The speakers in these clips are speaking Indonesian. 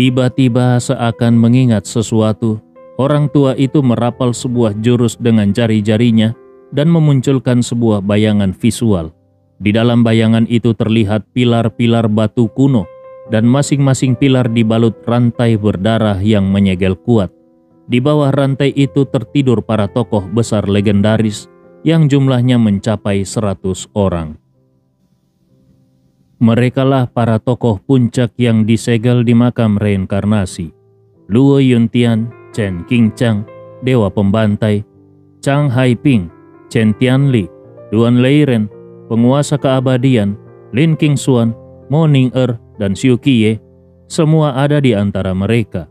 Tiba-tiba seakan mengingat sesuatu, orang tua itu merapal sebuah jurus dengan jari-jarinya dan memunculkan sebuah bayangan visual. Di dalam bayangan itu terlihat pilar-pilar batu kuno dan masing-masing pilar dibalut rantai berdarah yang menyegel kuat. Di bawah rantai itu tertidur para tokoh besar legendaris yang jumlahnya mencapai 100 orang. Merekalah para tokoh puncak yang disegel di makam reinkarnasi. Luo Yuntian, Chen Qingchang, Dewa Pembantai, Chang Haiping, Chen Tianli, Duan Leiren, Penguasa Keabadian, Lin Qingxuan, Mo Ning-er, dan Xiu Qiye, semua ada di antara mereka.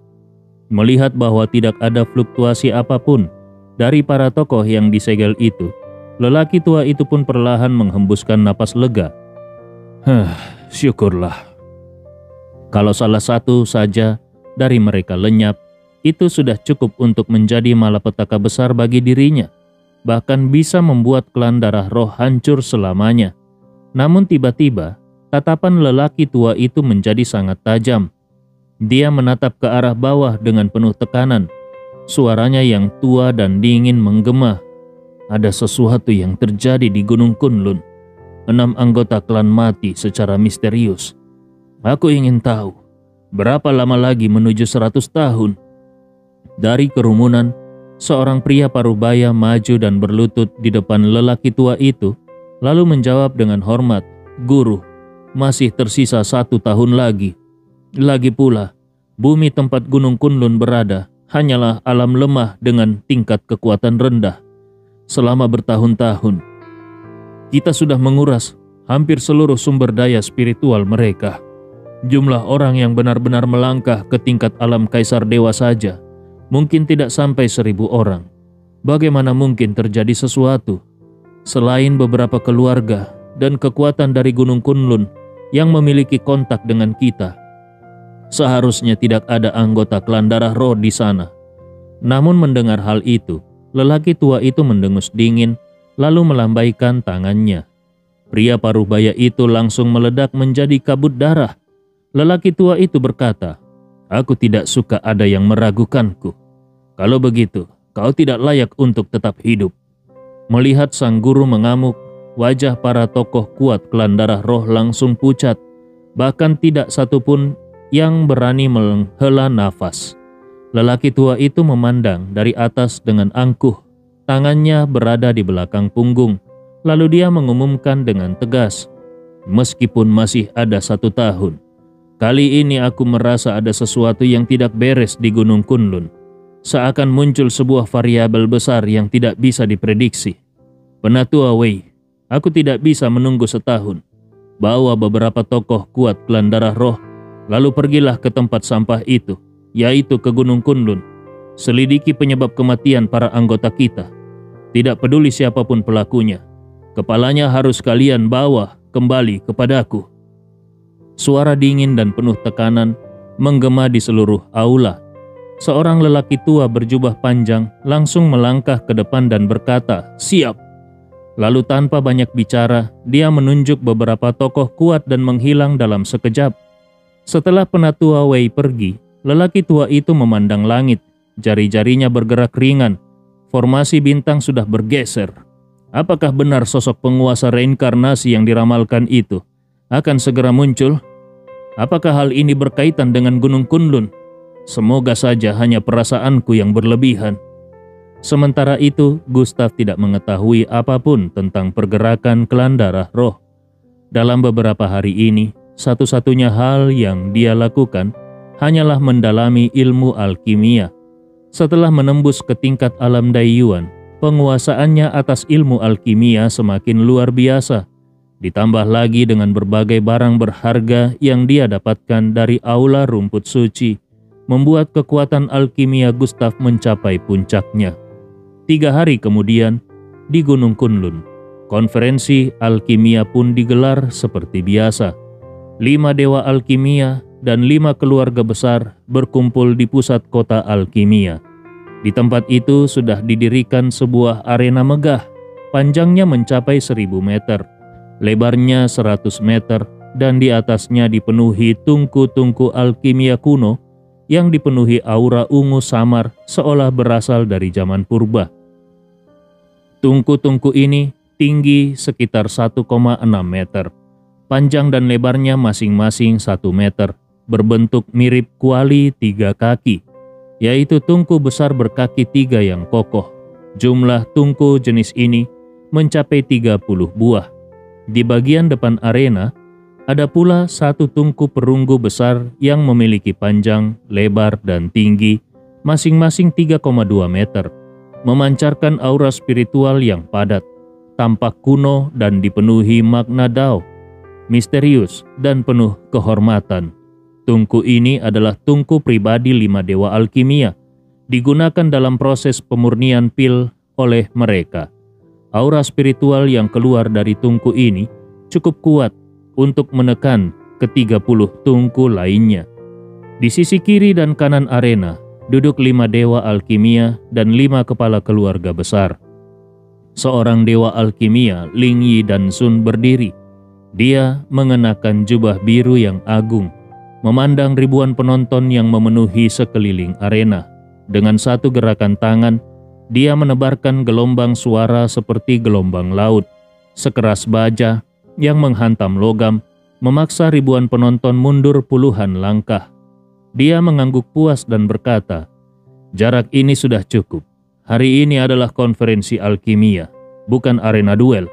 Melihat bahwa tidak ada fluktuasi apapun dari para tokoh yang disegel itu, lelaki tua itu pun perlahan menghembuskan napas lega. Syukurlah. Kalau salah satu saja dari mereka lenyap, itu sudah cukup untuk menjadi malapetaka besar bagi dirinya, bahkan bisa membuat klan darah roh hancur selamanya. Namun tiba-tiba, tatapan lelaki tua itu menjadi sangat tajam. Dia menatap ke arah bawah dengan penuh tekanan. Suaranya yang tua dan dingin menggema. Ada sesuatu yang terjadi di Gunung Kunlun. 6 anggota klan mati secara misterius. Aku ingin tahu, berapa lama lagi menuju 100 tahun? Dari kerumunan, seorang pria parubaya maju dan berlutut di depan lelaki tua itu, lalu menjawab dengan hormat, "Guru, masih tersisa 1 tahun lagi. Lagi pula, bumi tempat Gunung Kunlun berada hanyalah alam lemah dengan tingkat kekuatan rendah. Selama bertahun-tahun, kita sudah menguras hampir seluruh sumber daya spiritual mereka. Jumlah orang yang benar-benar melangkah ke tingkat alam kaisar dewa saja mungkin tidak sampai 1000 orang. Bagaimana mungkin terjadi sesuatu selain beberapa keluarga dan kekuatan dari Gunung Kunlun yang memiliki kontak dengan kita? Seharusnya tidak ada anggota klan darah roh di sana." Namun mendengar hal itu, lelaki tua itu mendengus dingin lalu melambaikan tangannya. Pria parubaya itu langsung meledak menjadi kabut darah. Lelaki tua itu berkata, "Aku tidak suka ada yang meragukanku. Kalau begitu, kau tidak layak untuk tetap hidup." Melihat sang guru mengamuk, wajah para tokoh kuat klan darah roh langsung pucat. Bahkan tidak satupun yang berani menghela nafas. Lelaki tua itu memandang dari atas dengan angkuh. Tangannya berada di belakang punggung. Lalu dia mengumumkan dengan tegas, "Meskipun masih ada 1 tahun, kali ini aku merasa ada sesuatu yang tidak beres di Gunung Kunlun. Seakan muncul sebuah variabel besar yang tidak bisa diprediksi. Penatua Wei, aku tidak bisa menunggu setahun. Bawa beberapa tokoh kuat klan darah roh, lalu pergilah ke tempat sampah itu, yaitu ke Gunung Kunlun. Selidiki penyebab kematian para anggota kita. Tidak peduli siapapun pelakunya. Kepalanya harus kalian bawa kembali kepadaku." Suara dingin dan penuh tekanan menggema di seluruh aula. Seorang lelaki tua berjubah panjang langsung melangkah ke depan dan berkata, "Siap." Lalu tanpa banyak bicara, dia menunjuk beberapa tokoh kuat dan menghilang dalam sekejap. Setelah Penatua Wei pergi, lelaki tua itu memandang langit. Jari-jarinya bergerak ringan. Formasi bintang sudah bergeser. Apakah benar sosok penguasa reinkarnasi yang diramalkan itu akan segera muncul? Apakah hal ini berkaitan dengan Gunung Kunlun? Semoga saja hanya perasaanku yang berlebihan. Sementara itu, Gustav tidak mengetahui apapun tentang pergerakan klan darah roh. Dalam beberapa hari ini, satu-satunya hal yang dia lakukan hanyalah mendalami ilmu alkimia. Setelah menembus ke tingkat alam Daiyuan, penguasaannya atas ilmu alkimia semakin luar biasa. Ditambah lagi dengan berbagai barang berharga yang dia dapatkan dari aula rumput suci, membuat kekuatan alkimia Gustav mencapai puncaknya. 3 hari kemudian, di Gunung Kunlun, konferensi alkimia pun digelar seperti biasa. 5 dewa alkimia dan 5 keluarga besar berkumpul di pusat kota alkimia. Di tempat itu sudah didirikan sebuah arena megah. Panjangnya mencapai 1000 meter, lebarnya 100 meter, dan di atasnya dipenuhi tungku-tungku alkimia kuno yang dipenuhi aura ungu samar seolah berasal dari zaman purba. Tungku-tungku ini tinggi sekitar 1,6 meter. Panjang dan lebarnya masing-masing 1 meter, berbentuk mirip kuali 3 kaki, yaitu tungku besar berkaki 3 yang kokoh. Jumlah tungku jenis ini mencapai 30 buah. Di bagian depan arena, ada pula satu tungku perunggu besar yang memiliki panjang, lebar, dan tinggi masing-masing 3,2 meter, memancarkan aura spiritual yang padat, tampak kuno dan dipenuhi makna Dao, misterius dan penuh kehormatan. Tungku ini adalah tungku pribadi 5 dewa alkimia, digunakan dalam proses pemurnian pil oleh mereka. Aura spiritual yang keluar dari tungku ini cukup kuat untuk menekan ke-30 tungku lainnya. Di sisi kiri dan kanan arena, duduk 5 dewa alkimia dan 5 kepala keluarga besar. Seorang dewa alkimia, Ling Yi dan Sun, berdiri. Dia mengenakan jubah biru yang agung, memandang ribuan penonton yang memenuhi sekeliling arena. Dengan satu gerakan tangan, dia menebarkan gelombang suara seperti gelombang laut, sekeras baja yang menghantam logam, memaksa ribuan penonton mundur puluhan langkah. Dia mengangguk puas dan berkata, "Jarak ini sudah cukup. Hari ini adalah konferensi alkimia, bukan arena duel.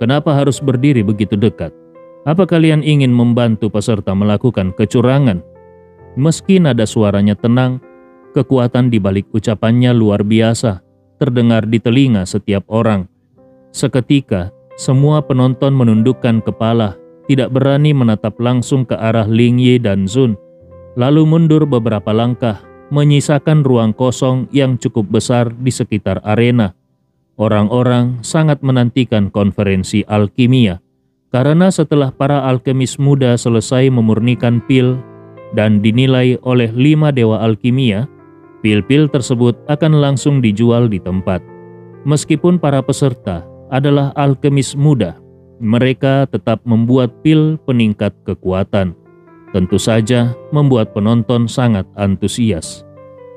Kenapa harus berdiri begitu dekat? Apa kalian ingin membantu peserta melakukan kecurangan?" Meski nada suaranya tenang, kekuatan di balik ucapannya luar biasa, terdengar di telinga setiap orang. Seketika, semua penonton menundukkan kepala, tidak berani menatap langsung ke arah Ling Yi dan Sun, lalu mundur beberapa langkah, menyisakan ruang kosong yang cukup besar di sekitar arena. Orang-orang sangat menantikan konferensi alkimia, karena setelah para alkemis muda selesai memurnikan pil dan dinilai oleh 5 dewa alkimia, pil-pil tersebut akan langsung dijual di tempat. Meskipun para peserta adalah alkemis muda, mereka tetap membuat pil peningkat kekuatan. Tentu saja membuat penonton sangat antusias.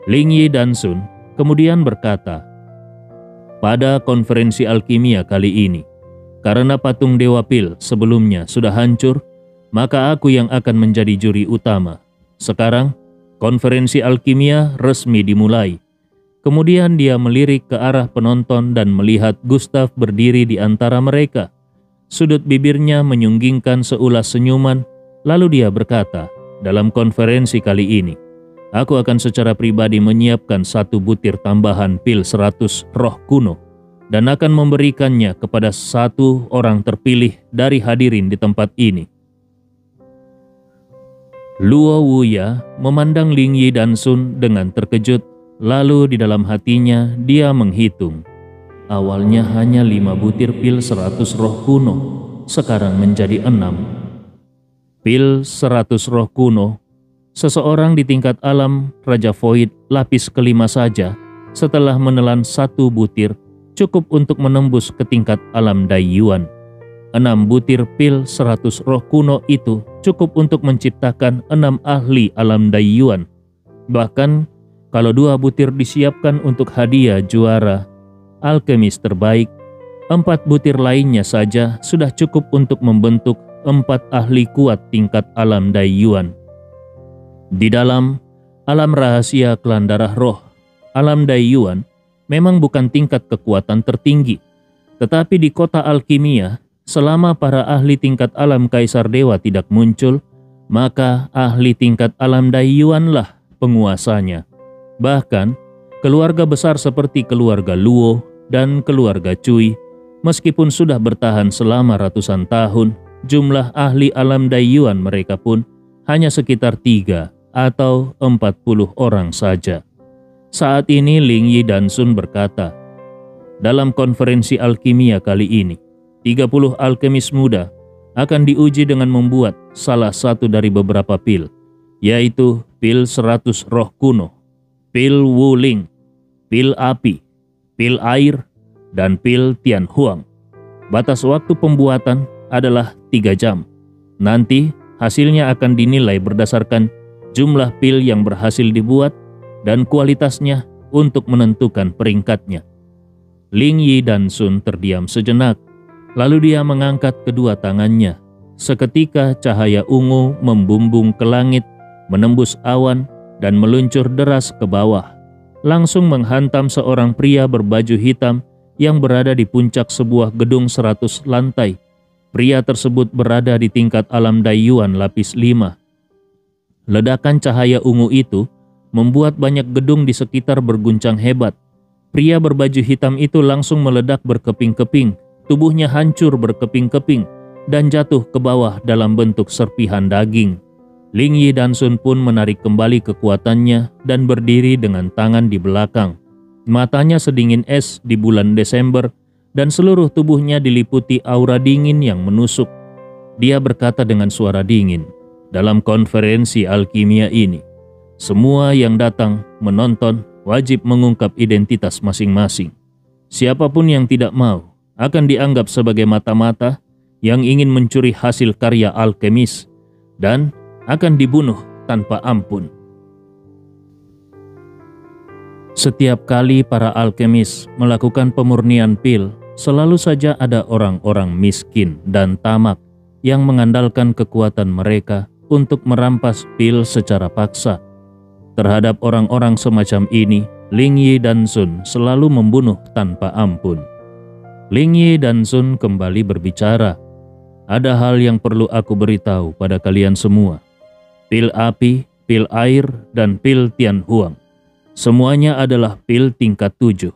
Ling Yi dan Sun kemudian berkata, "Pada konferensi alkimia kali ini, karena patung Dewa Pil sebelumnya sudah hancur, maka aku yang akan menjadi juri utama. Sekarang, konferensi alkimia resmi dimulai." Kemudian dia melirik ke arah penonton dan melihat Gustav berdiri di antara mereka. Sudut bibirnya menyunggingkan seulas senyuman, lalu dia berkata, "Dalam konferensi kali ini, aku akan secara pribadi menyiapkan 1 butir tambahan pil 100 roh kuno dan akan memberikannya kepada 1 orang terpilih dari hadirin di tempat ini." Luo Wuya memandang Ling Yi dan Sun dengan terkejut. Lalu di dalam hatinya dia menghitung. Awalnya hanya 5 butir pil 100 roh kuno, sekarang menjadi 6. Pil 100 roh kuno, seseorang di tingkat alam Raja Void lapis kelima saja, setelah menelan 1 butir, cukup untuk menembus ke tingkat alam Daiyuan. 6 butir pil 100 roh kuno itu cukup untuk menciptakan 6 ahli alam Daiyuan. Bahkan, kalau 2 butir disiapkan untuk hadiah juara alkemis terbaik, 4 butir lainnya saja sudah cukup untuk membentuk 4 ahli kuat tingkat alam Daiyuan. Di dalam alam rahasia klan darah roh, alam Daiyuan memang bukan tingkat kekuatan tertinggi, tetapi di kota alkimia, selama para ahli tingkat alam Kaisar Dewa tidak muncul, maka ahli tingkat alam Daiyuanlah penguasanya. Bahkan, keluarga besar seperti keluarga Luo dan keluarga Cui, meskipun sudah bertahan selama ratusan tahun, jumlah ahli alam Daiyuan mereka pun hanya sekitar 3 atau 40 orang saja. Saat ini Ling Yi dan Sun berkata, "Dalam konferensi alkimia kali ini, 30 alkemis muda akan diuji dengan membuat salah satu dari beberapa pil, yaitu pil 100 roh kuno, pil Wuling, pil api, pil air, dan pil Tian Huang. Batas waktu pembuatan adalah 3 jam. Nanti hasilnya akan dinilai berdasarkan jumlah pil yang berhasil dibuat, dan kualitasnya untuk menentukan peringkatnya. Ling Yi dan Sun terdiam sejenak, lalu dia mengangkat kedua tangannya. Seketika cahaya ungu membumbung ke langit, menembus awan, dan meluncur deras ke bawah, langsung menghantam seorang pria berbaju hitam yang berada di puncak sebuah gedung 100 lantai. Pria tersebut berada di tingkat alam Daiyuan lapis 5. Ledakan cahaya ungu itu membuat banyak gedung di sekitar berguncang hebat. Pria berbaju hitam itu langsung meledak berkeping-keping, tubuhnya hancur berkeping-keping, dan jatuh ke bawah dalam bentuk serpihan daging. Ling Yi dan Sun pun menarik kembali kekuatannya dan berdiri dengan tangan di belakang. Matanya sedingin es di bulan Desember, dan seluruh tubuhnya diliputi aura dingin yang menusuk. Dia berkata dengan suara dingin, dalam konferensi alkimia ini, semua yang datang menonton wajib mengungkap identitas masing-masing. Siapapun yang tidak mau akan dianggap sebagai mata-mata yang ingin mencuri hasil karya alkemis dan akan dibunuh tanpa ampun. Setiap kali para alkemis melakukan pemurnian pil, selalu saja ada orang-orang miskin dan tamak yang mengandalkan kekuatan mereka untuk merampas pil secara paksa. Terhadap orang-orang semacam ini, Ling Yi dan Sun selalu membunuh tanpa ampun. Ling Yi dan Sun kembali berbicara. Ada hal yang perlu aku beritahu pada kalian semua. Pil api, pil air, dan pil Tian Huang. Semuanya adalah pil tingkat 7.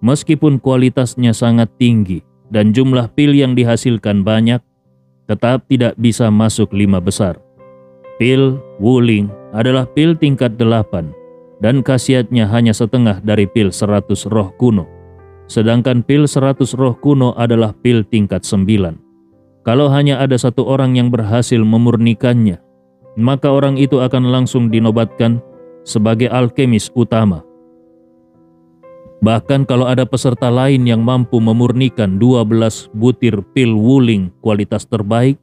Meskipun kualitasnya sangat tinggi dan jumlah pil yang dihasilkan banyak, tetap tidak bisa masuk 5 besar. Pil Wuling adalah pil tingkat 8 dan khasiatnya hanya setengah dari pil 100 roh kuno. Sedangkan pil 100 roh kuno adalah pil tingkat 9. Kalau hanya ada satu orang yang berhasil memurnikannya, maka orang itu akan langsung dinobatkan sebagai alkemis utama. Bahkan kalau ada peserta lain yang mampu memurnikan 12 butir pil Wuling kualitas terbaik,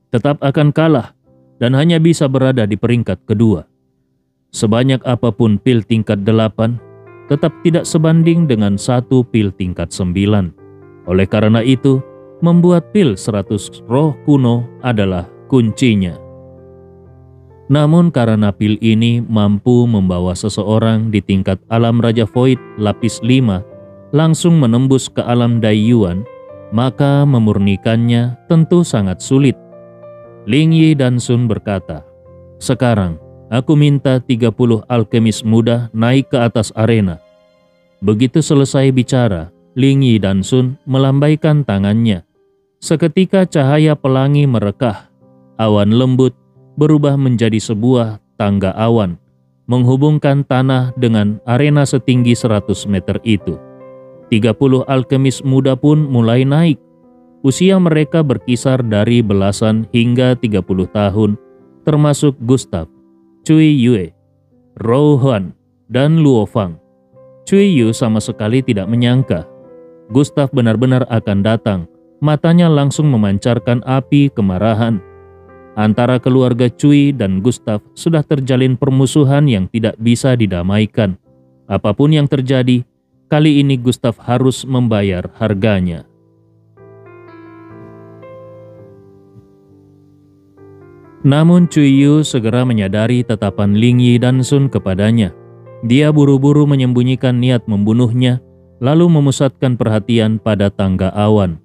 tetap akan kalah dan hanya bisa berada di peringkat kedua. Sebanyak apapun pil tingkat 8, tetap tidak sebanding dengan satu pil tingkat 9. Oleh karena itu, membuat pil 100 roh kuno adalah kuncinya. Namun karena pil ini mampu membawa seseorang di tingkat alam Raja Void lapis 5 langsung menembus ke alam Daiyuan, maka memurnikannya tentu sangat sulit. Ling Yi dan Sun berkata, "Sekarang aku minta 30 alkemis muda naik ke atas arena." Begitu selesai bicara, Ling Yi dan Sun melambaikan tangannya. Seketika cahaya pelangi merekah, awan lembut berubah menjadi sebuah tangga awan, menghubungkan tanah dengan arena setinggi 100 meter itu. 30 alkemis muda pun mulai naik. Usia mereka berkisar dari belasan hingga 30 tahun, termasuk Gustav, Cui Yue, Rou Huan, dan Luo Fang. Cui Yu sama sekali tidak menyangka Gustav benar-benar akan datang. Matanya langsung memancarkan api kemarahan. Antara keluarga Cui dan Gustav sudah terjalin permusuhan yang tidak bisa didamaikan. Apapun yang terjadi, kali ini Gustav harus membayar harganya. Namun Cui Yu segera menyadari tatapan Ling Yi dan Sun kepadanya. Dia buru-buru menyembunyikan niat membunuhnya, lalu memusatkan perhatian pada tangga awan.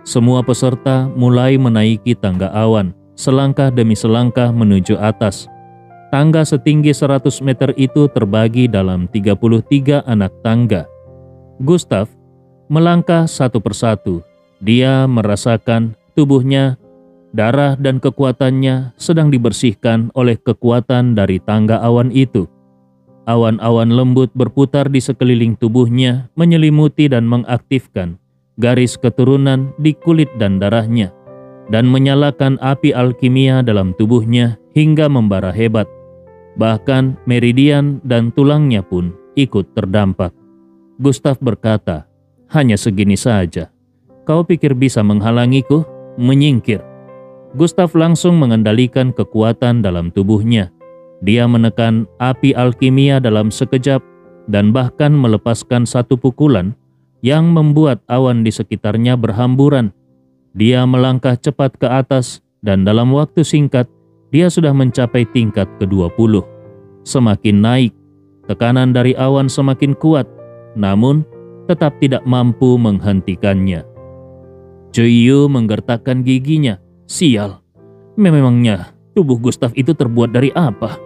Semua peserta mulai menaiki tangga awan, selangkah demi selangkah menuju atas. Tangga setinggi 100 meter itu terbagi dalam 33 anak tangga. Gustav melangkah satu persatu. Dia merasakan tubuhnya, darah dan kekuatannya sedang dibersihkan oleh kekuatan dari tangga awan itu. Awan-awan lembut berputar di sekeliling tubuhnya, menyelimuti dan mengaktifkan garis keturunan di kulit dan darahnya, dan menyalakan api alkimia dalam tubuhnya hingga membara hebat. Bahkan meridian dan tulangnya pun ikut terdampak. Gustav berkata, "Hanya segini saja. Kau pikir bisa menghalangiku? Menyingkir." Gustav langsung mengendalikan kekuatan dalam tubuhnya. Dia menekan api alkimia dalam sekejap dan bahkan melepaskan satu pukulan yang membuat awan di sekitarnya berhamburan. Dia melangkah cepat ke atas dan dalam waktu singkat dia sudah mencapai tingkat ke-20. Semakin naik, tekanan dari awan semakin kuat, namun tetap tidak mampu menghentikannya. Chuiyu menggertakkan giginya. Sial, memangnya tubuh Gustaf itu terbuat dari apa?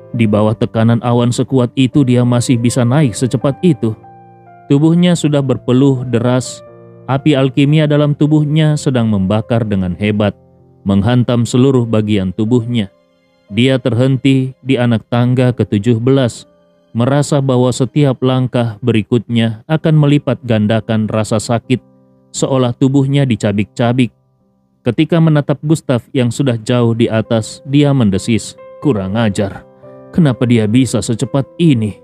Di bawah tekanan awan sekuat itu dia masih bisa naik secepat itu. Tubuhnya sudah berpeluh deras. Api alkimia dalam tubuhnya sedang membakar dengan hebat, menghantam seluruh bagian tubuhnya. Dia terhenti di anak tangga ke-17, merasa bahwa setiap langkah berikutnya akan melipat gandakan rasa sakit, seolah tubuhnya dicabik-cabik. Ketika menatap Gustaf yang sudah jauh di atas, dia mendesis, "Kurang ajar, kenapa dia bisa secepat ini?"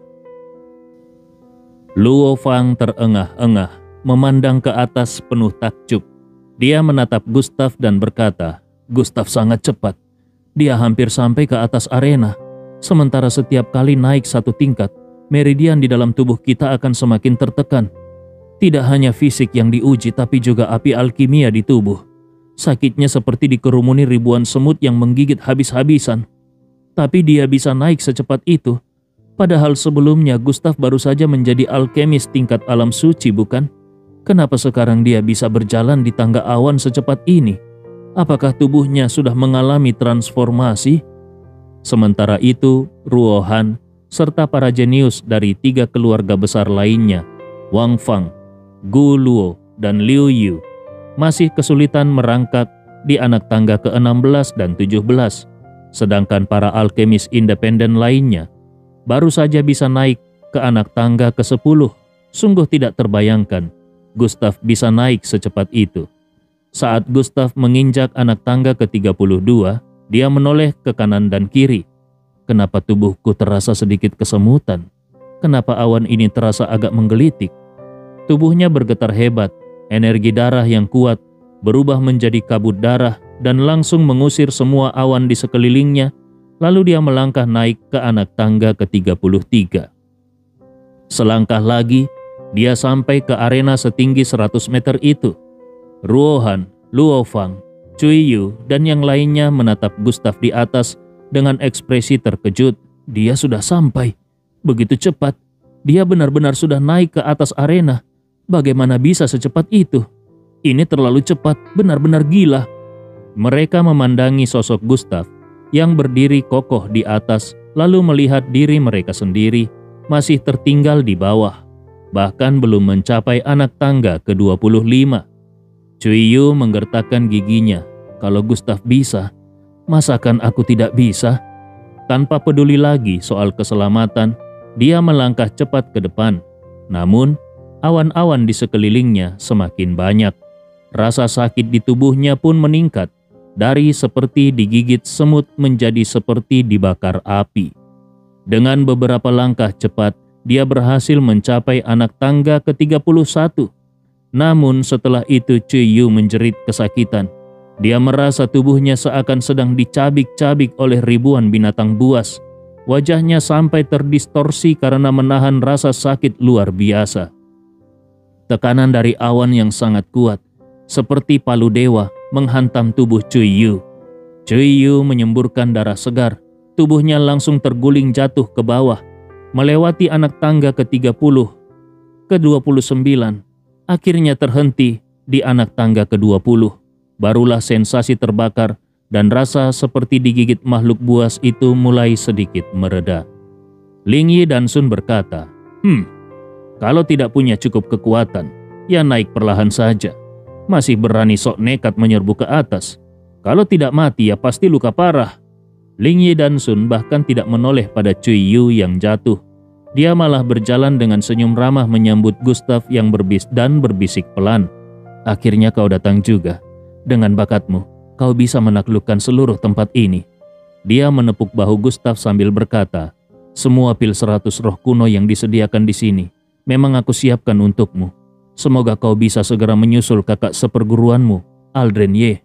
Luo Fang terengah-engah, memandang ke atas penuh takjub. Dia menatap Gustaf dan berkata, "Gustaf sangat cepat. Dia hampir sampai ke atas arena. Sementara setiap kali naik satu tingkat, meridian di dalam tubuh kita akan semakin tertekan. Tidak hanya fisik yang diuji, tapi juga api alkimia di tubuh. Sakitnya seperti dikerumuni ribuan semut yang menggigit habis-habisan. Tapi dia bisa naik secepat itu. Padahal sebelumnya Gustaf baru saja menjadi alkemis tingkat alam suci, bukan? Kenapa sekarang dia bisa berjalan di tangga awan secepat ini? Apakah tubuhnya sudah mengalami transformasi?" Sementara itu, Ruohan serta para jenius dari 3 keluarga besar lainnya, Wang Fang, Gu Luo, dan Liu Yu, masih kesulitan merangkak di anak tangga ke-16 dan 17, sedangkan para alkemis independen lainnya baru saja bisa naik ke anak tangga ke-10. Sungguh tidak terbayangkan Gustaf bisa naik secepat itu. Saat Gustaf menginjak anak tangga ke-32, dia menoleh ke kanan dan kiri. Kenapa tubuhku terasa sedikit kesemutan? Kenapa awan ini terasa agak menggelitik? Tubuhnya bergetar hebat, energi darah yang kuat berubah menjadi kabut darah dan langsung mengusir semua awan di sekelilingnya. Lalu dia melangkah naik ke anak tangga ke-33. Selangkah lagi, dia sampai ke arena setinggi 100 meter itu. Ruohan, Luo Fang, Chuiyu, dan yang lainnya menatap Gustaf di atas dengan ekspresi terkejut. Dia sudah sampai. Begitu cepat. Dia benar-benar sudah naik ke atas arena. Bagaimana bisa secepat itu? Ini terlalu cepat, benar-benar gila. Mereka memandangi sosok Gustaf yang berdiri kokoh di atas, lalu melihat diri mereka sendiri masih tertinggal di bawah, bahkan belum mencapai anak tangga ke-25. Chuiyu menggertakkan giginya. Kalau Gustaf bisa, masakan aku tidak bisa? Tanpa peduli lagi soal keselamatan, dia melangkah cepat ke depan. Namun, awan-awan di sekelilingnya semakin banyak. Rasa sakit di tubuhnya pun meningkat. Dari seperti digigit semut menjadi seperti dibakar api. Dengan beberapa langkah cepat, dia berhasil mencapai anak tangga ke-31. Namun setelah itu Chuiyu menjerit kesakitan. Dia merasa tubuhnya seakan sedang dicabik-cabik oleh ribuan binatang buas. Wajahnya sampai terdistorsi karena menahan rasa sakit luar biasa. Tekanan dari awan yang sangat kuat, seperti palu dewa, menghantam tubuh Chuiyu. Chuiyu menyemburkan darah segar. Tubuhnya langsung terguling jatuh ke bawah, melewati anak tangga ke-30, ke-29, akhirnya terhenti di anak tangga ke-20. Barulah sensasi terbakar dan rasa seperti digigit makhluk buas itu mulai sedikit mereda. Ling Yi dan Sun berkata, kalau tidak punya cukup kekuatan, ya naik perlahan saja. Masih berani sok nekat menyerbu ke atas. Kalau tidak mati ya pasti luka parah. Ling Yi dan Sun bahkan tidak menoleh pada Chuiyu yang jatuh. Dia malah berjalan dengan senyum ramah menyambut Gustaf yang berbisik pelan. Akhirnya kau datang juga. Dengan bakatmu, kau bisa menaklukkan seluruh tempat ini. Dia menepuk bahu Gustaf sambil berkata, semua pil 100 roh kuno yang disediakan di sini, memang aku siapkan untukmu. Semoga kau bisa segera menyusul kakak seperguruanmu, Aldren Ye.